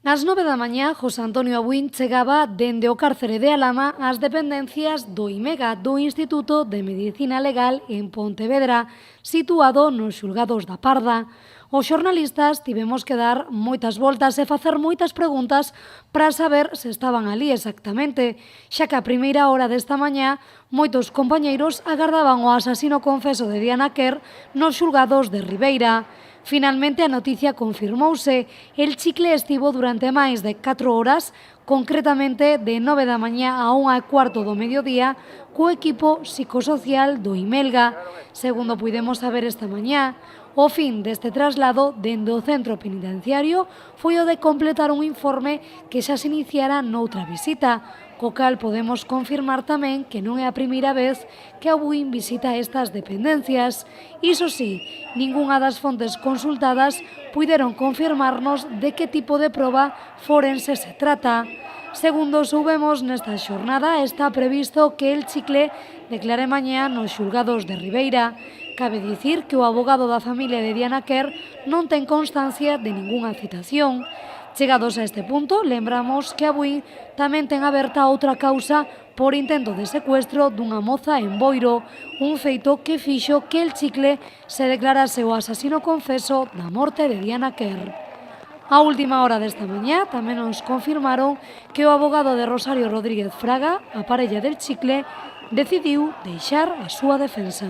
Ás 9 da mañá, José Antonio Abuín chegaba dende o cárcere de Alama ás dependencias do IMEGA, do Instituto de Medicina Legal en Pontevedra, situado nos xulgados da Parda. Os xornalistas tivemos que dar moitas voltas e facer moitas preguntas para saber se estaban ali exactamente, xa que a primeira hora desta mañá moitos compañeiros agardaban o asasino confeso de Diana Quer nos xulgados de Ribeira. Finalmente, a noticia confirmouse. El chicle estivo durante máis de 4 horas, concretamente de 9 da mañá a 1:15 do mediodía, co equipo psicosocial do Imelga. Segundo puidemos saber esta mañá, o fin deste traslado dende o centro penitenciario foi o de completar un informe que xa se iniciara noutra visita, co cal podemos confirmar tamén que non é a primeira vez que a Abuín visita estas dependencias. Iso sí, ningunha das fontes consultadas puideron confirmarnos de que tipo de proba forense se trata. Segundo soubemos, nesta xornada está previsto que el chicle declare mañá nos xulgados de Ribeira. Cabe dicir que o abogado da familia de Diana Quer non ten constancia de ningunha citación. Chegados a este punto, lembramos que Abuín tamén ten aberta outra causa por intento de secuestro dunha moza en Boiro, un feito que fixo que el chicle se declarase o asasino confeso da morte de Diana Quer. A última hora desta mañá tamén nos confirmaron que o abogado de Rosario Rodríguez Fraga, a parella del chicle, decidiu deixar a súa defensa.